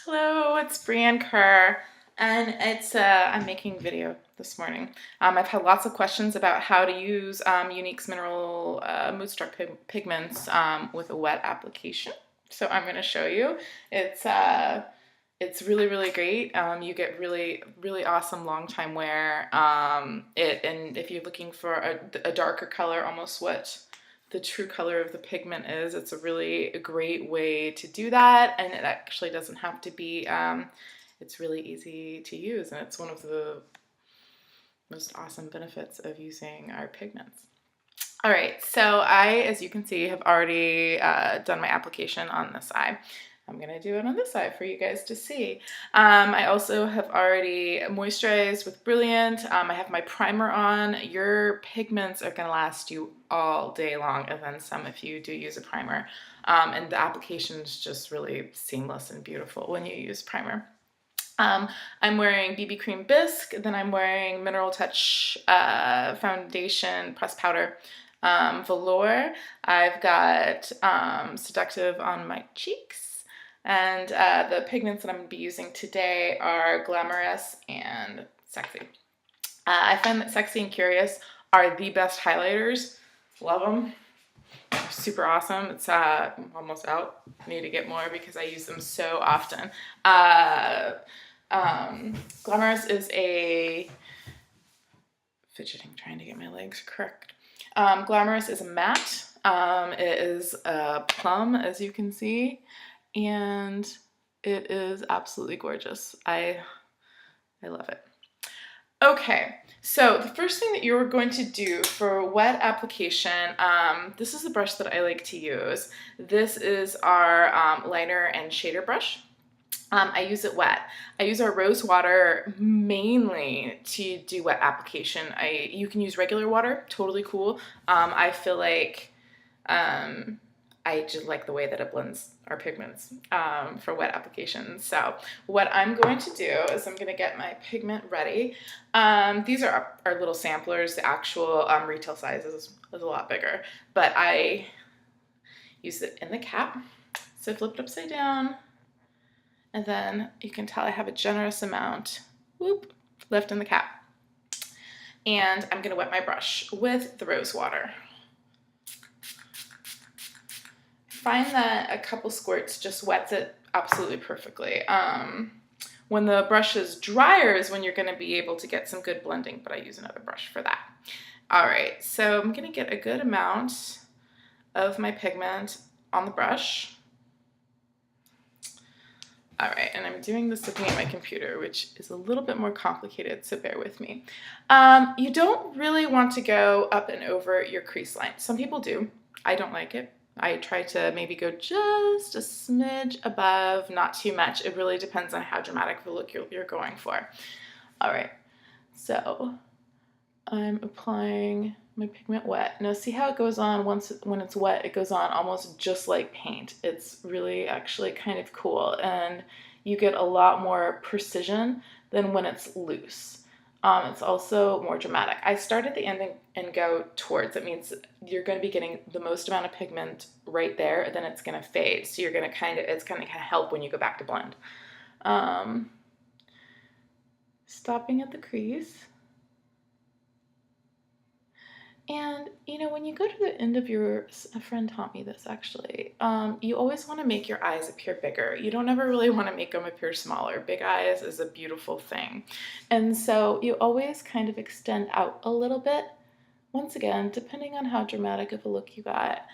Hello, it's Brianne Kerr, and I'm making video this morning. I've had lots of questions about how to use Youniques Mineral Moodstruck Pigments with a wet application. So I'm going to show you. It's really, really great. You get really, really awesome long time wear. And if you're looking for a darker color, almost what the true color of the pigment is, it's a really great way to do that. And it actually doesn't have to be, it's really easy to use. And it's one of the most awesome benefits of using our pigments. All right, so as you can see, have already done my application on this eye. I'm gonna do it on this side for you guys to see. I also have already moisturized with Brilliant. I have my primer on. Your pigments are gonna last you all day long, and then some if you do use a primer. And the application is just really seamless and beautiful when you use primer. I'm wearing BB Cream Bisque, then I'm wearing Mineral Touch Foundation Pressed Powder. Velour. I've got Seductive on my cheeks. And the pigments that I'm going to be using today are Glamorous and Sexy. I find that Sexy and Curious are the best highlighters. Love them. Super awesome. It's almost out. Need to get more because I use them so often. Glamorous is a... fidgeting, trying to get my legs correct. Glamorous is a matte. It is a plum, as you can see, and it is absolutely gorgeous. I love it. Okay, so the first thing that you're going to do for wet application, this is the brush that I like to use. This is our liner and shader brush. I use it wet. I use our rose water mainly to do wet application. You can use regular water, totally cool. I feel like I just like the way that it blends our pigments for wet application. So what I'm going to do is I'm going to get my pigment ready. These are our little samplers. The actual retail size is a lot bigger, but I use it in the cap. So flip it upside down. And then you can tell I have a generous amount, whoop, left in the cap. And I'm gonna wet my brush with the rose water. I find that a couple squirts just wets it absolutely perfectly. When the brush is drier is when you're gonna be able to get some good blending, but I use another brush for that. All right, so I'm gonna get a good amount of my pigment on the brush. All right, and I'm doing this looking at my computer, which is a little bit more complicated, so bear with me. You don't really want to go up and over your crease line. Some people do. I don't like it. I try to maybe go just a smidge above, not too much. It really depends on how dramatic of a look you're going for. All right, so I'm applying my pigment wet. Now see how it goes on when it's wet, it goes on almost just like paint. It's really actually kind of cool, and you get a lot more precision than when it's loose. It's also more dramatic. I start at the end and go towards. It means you're going to be getting the most amount of pigment right there, then it's going to fade. So you're going to it's going to help when you go back to blend. Stopping at the crease. And, you know, when you go to the end of a friend taught me this actually, you always want to make your eyes appear bigger. You don't ever really want to make them appear smaller. Big eyes is a beautiful thing. And so you always kind of extend out a little bit, once again, depending on how dramatic of a look you got,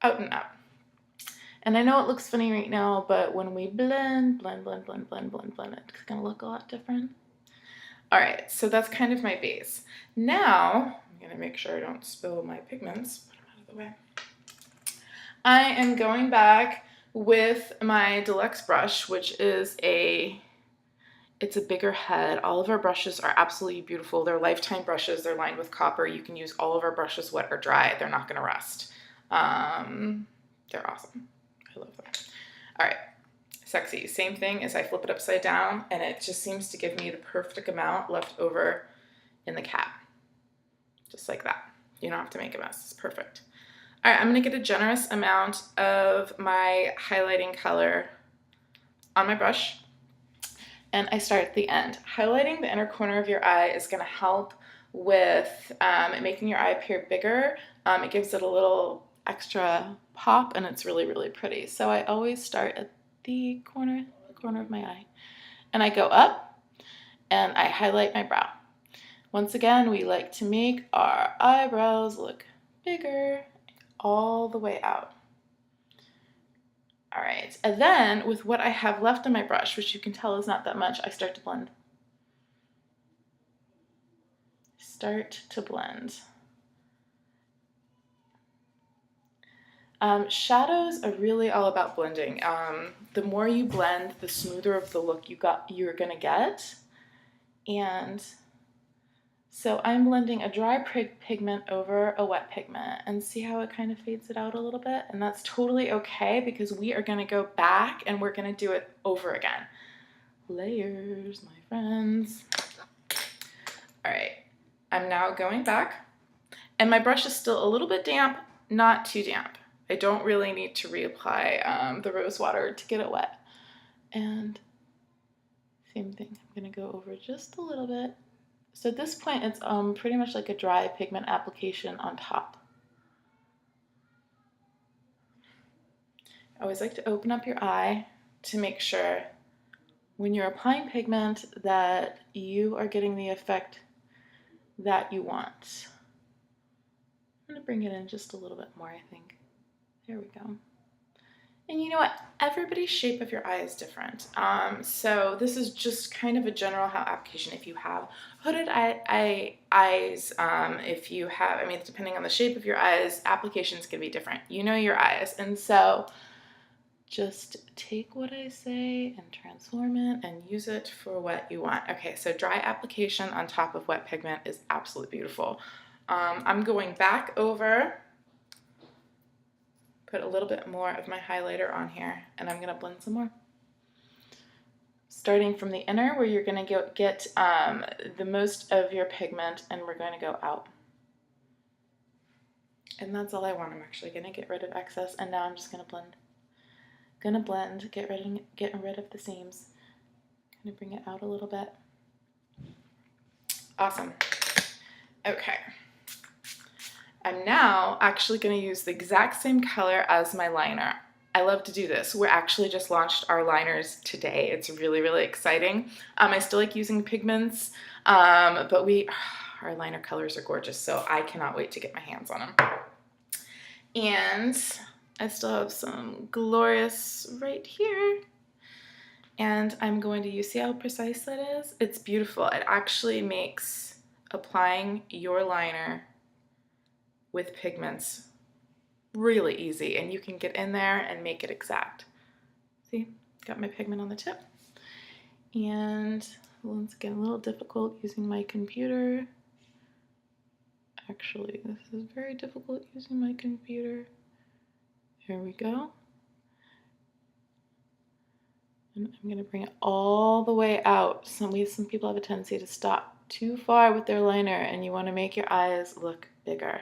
out and out. And I know it looks funny right now, but when we blend, it's going to look a lot different. All right, so that's kind of my base. Now, I'm gonna make sure I don't spill my pigments, put them out of the way. I am going back with my deluxe brush, which is it's a bigger head. All of our brushes are absolutely beautiful. They're lifetime brushes. They're lined with copper. You can use all of our brushes wet or dry. They're not gonna rust. They're awesome. I love them. All right. Sexy. Same thing as I flip it upside down, and it just seems to give me the perfect amount left over in the cap. Just like that. You don't have to make a mess. It's perfect. All right, I'm going to get a generous amount of my highlighting color on my brush, and I start at the end. Highlighting the inner corner of your eye is going to help with making your eye appear bigger. It gives it a little extra pop, and it's really, really pretty. So I always start at the corner of my eye, and I go up and I highlight my brow. Once again, we like to make our eyebrows look bigger all the way out. All right, and then with what I have left on my brush, which you can tell is not that much, I start to blend. Start to blend. Shadows are really all about blending. The more you blend, the smoother of the look you're gonna get. And so I'm blending a dry pigment over a wet pigment, and see how it kind of fades it out a little bit? And that's totally okay, because we are gonna go back and we're gonna do it over again. Layers, my friends. All right, I'm now going back, and my brush is still a little bit damp, not too damp. I don't really need to reapply the rose water to get it wet. And same thing, I'm gonna go over just a little bit. So at this point, it's pretty much like a dry pigment application on top. I always like to open up your eye to make sure when you're applying pigment that you are getting the effect that you want. I'm gonna bring it in just a little bit more, I think. There we go. And you know what? Everybody's shape of your eye is different. So this is just kind of a general application. If you have hooded eyes, if you have, I mean, depending on the shape of your eyes, applications can be different. You know your eyes. And so just take what I say and transform it and use it for what you want. Okay, so dry application on top of wet pigment is absolutely beautiful. I'm going back over, put a little bit more of my highlighter on here, and I'm going to blend some more. Starting from the inner, where you're going to get the most of your pigment, and we're going to go out. And that's all I want. I'm actually going to get rid of excess, and now I'm just going to blend. Getting rid of the seams. Going to bring it out a little bit. Awesome. Okay. I'm now actually going to use the exact same color as my liner. I love to do this. We actually just launched our liners today. It's really, really exciting. I still like using pigments, but our liner colors are gorgeous, so I cannot wait to get my hands on them. And I still have some glorious right here. And I'm going to see how precise that is? It's beautiful. It actually makes applying your liner with pigments really easy, and you can get in there and make it exact. See, got my pigment on the tip. And once again, a little difficult using my computer. Actually, this is very difficult using my computer. Here we go. And I'm going to bring it all the way out. Some people have a tendency to stop too far with their liner, and you want to make your eyes look bigger.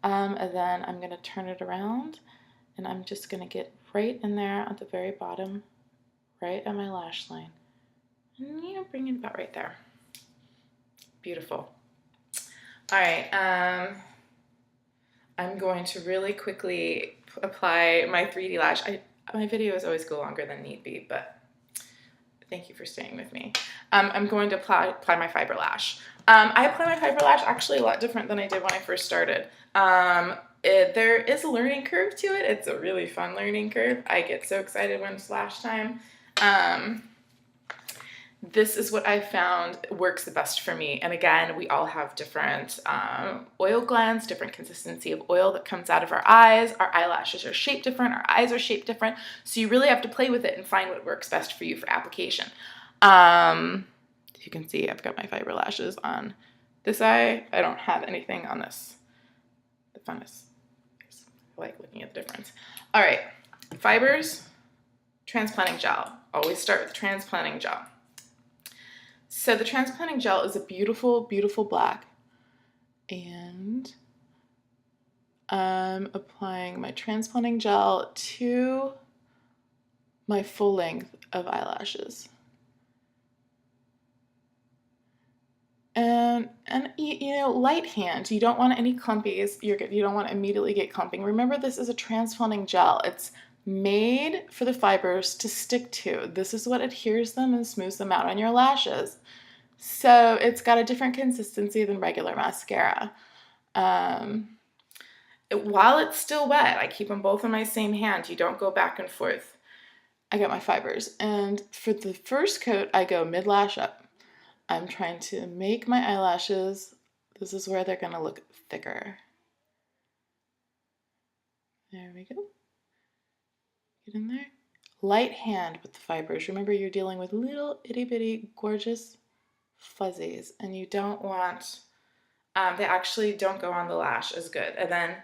And then I'm going to turn it around, and I'm just going to get right in there at the very bottom, right at my lash line. And bring it about right there. Beautiful. All right. I'm going to really quickly apply my 3D lash. My videos always go longer than need be, but thank you for staying with me. I'm going to apply my fiber lash. I apply my fiber lash actually a lot different than I did when I first started. There is a learning curve to it. It's a really fun learning curve. I get so excited when it's lash time. This is what I found works the best for me. And again, we all have different oil glands, different consistency of oil that comes out of our eyes. Our eyelashes are shaped different. Our eyes are shaped different. So you really have to play with it and find what works best for you for application. You can see I've got my fiber lashes on this eye. I don't have anything on this. The funnest. I like looking at the difference. All right, fibers, transplanting gel. Always start with transplanting gel. So the transplanting gel is a beautiful, beautiful black. And I'm applying my transplanting gel to my full length of eyelashes. And you know, light hand. You don't want any clumpies. You're good. You don't want to immediately get clumping. Remember, this is a transplanting gel. It's made for the fibers to stick to. This is what adheres them and smooths them out on your lashes. So it's got a different consistency than regular mascara. While it's still wet, I keep them both in my same hand. You don't go back and forth. I got my fibers. And for the first coat, I go mid-lash up. I'm trying to make my eyelashes, this is where they're going to look thicker. There we go. Get in there. Light hand with the fibers. Remember, you're dealing with little itty bitty gorgeous fuzzies, and you don't want, they actually don't go on the lash as good. And then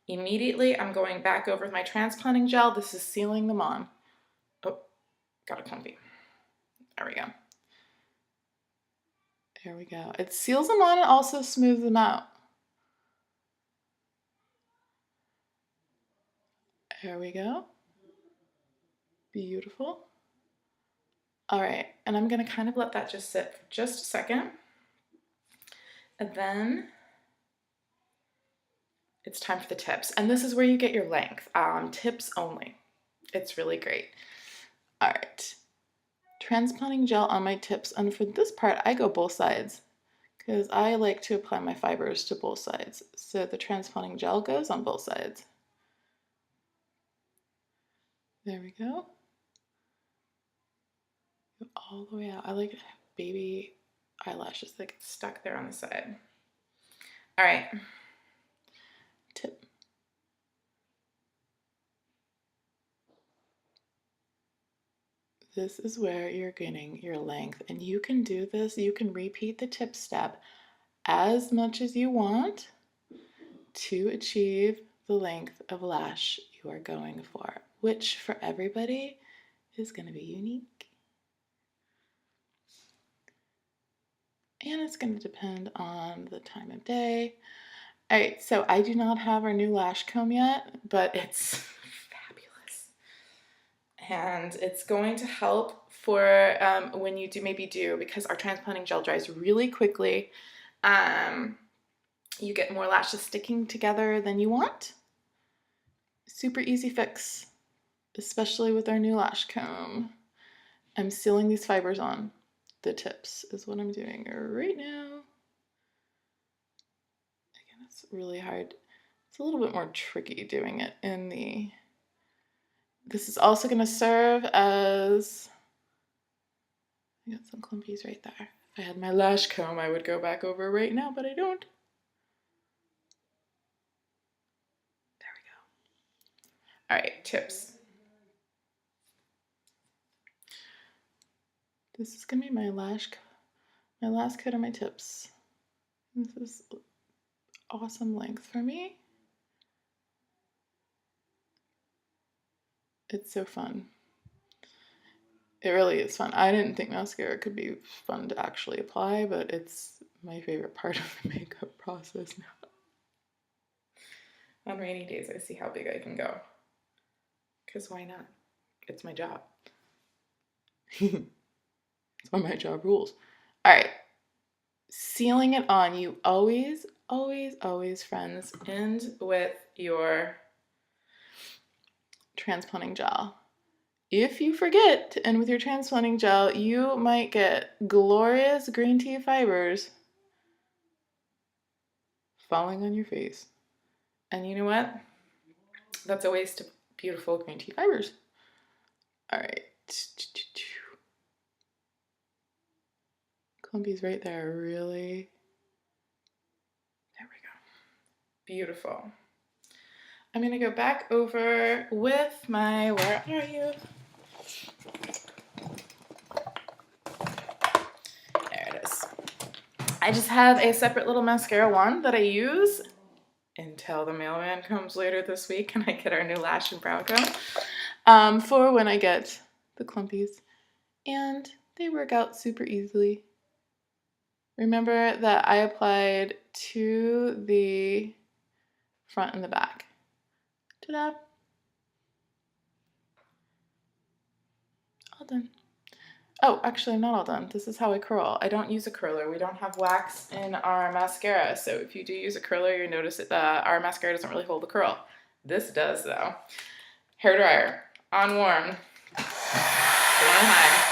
immediately I'm going back over with my transplanting gel. This is sealing them on. Oh, got a clumpy. There we go. There we go. It seals them on and also smooths them out. There we go. Beautiful. All right, and I'm gonna kind of let that just sit for just a second. And then it's time for the tips. And this is where you get your length, tips only. It's really great. All right, transplanting gel on my tips. And for this part, I go both sides because I like to apply my fibers to both sides. So the transplanting gel goes on both sides. There we go. Go all the way out. I like baby eyelashes that get stuck there on the side. All right, tip. This is where you're getting your length, and you can do this. You can repeat the tip step as much as you want to achieve the length of lash you are going for, which for everybody is going to be unique. And it's going to depend on the time of day. All right, so I do not have our new lash comb yet, but it's fabulous. And it's going to help for when you do, because our transplanting gel dries really quickly, you get more lashes sticking together than you want. Super easy fix, especially with our new lash comb. I'm sealing these fibers on. The tips is what I'm doing right now. Again, it's really hard. It's a little bit more tricky doing it in the... This is also going to serve as... I got some clumpies right there. If I had my lash comb, I would go back over right now, but I don't. There we go. All right, tips. This is going to be my last coat of my tips. This is awesome length for me. It's so fun. It really is fun. I didn't think mascara could be fun to actually apply, but it's my favorite part of the makeup process now. On rainy days, I see how big I can go. Because why not? It's my job. It's why my job rules. All right. Sealing it on, you always, friends, end with your transplanting gel. If you forget to end with your transplanting gel, you might get glorious green tea fibers falling on your face. And you know what? That's a waste of beautiful green tea fibers. All right. Clumpy's right there, really. There we go. Beautiful. I'm gonna go back over with my, where are you? There it is. I just have a separate little mascara wand that I use until the mailman comes later this week and I get our new lash and brow comb for when I get the clumpies. And they work out super easily. Remember that I applied to the front and the back. Ta-da! All done. Oh, actually, I'm not all done. This is how I curl. I don't use a curler. We don't have wax in our mascara, so if you do use a curler, you notice that our mascara doesn't really hold the curl. This does, though. Hair dryer, on warm, on high.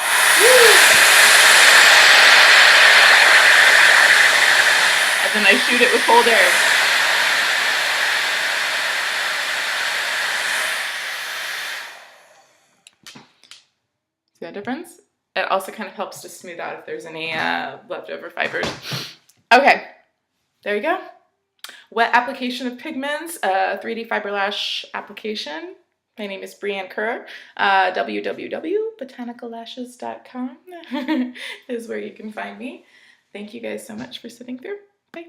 And then I shoot it with cold air. See that difference? It also kind of helps to smooth out if there's any leftover fibers. Okay, there you go. Wet application of pigments, 3D fiber lash application. My name is Brianne Kerr. www.botanicalashes.com is where you can find me. Thank you guys so much for sitting through.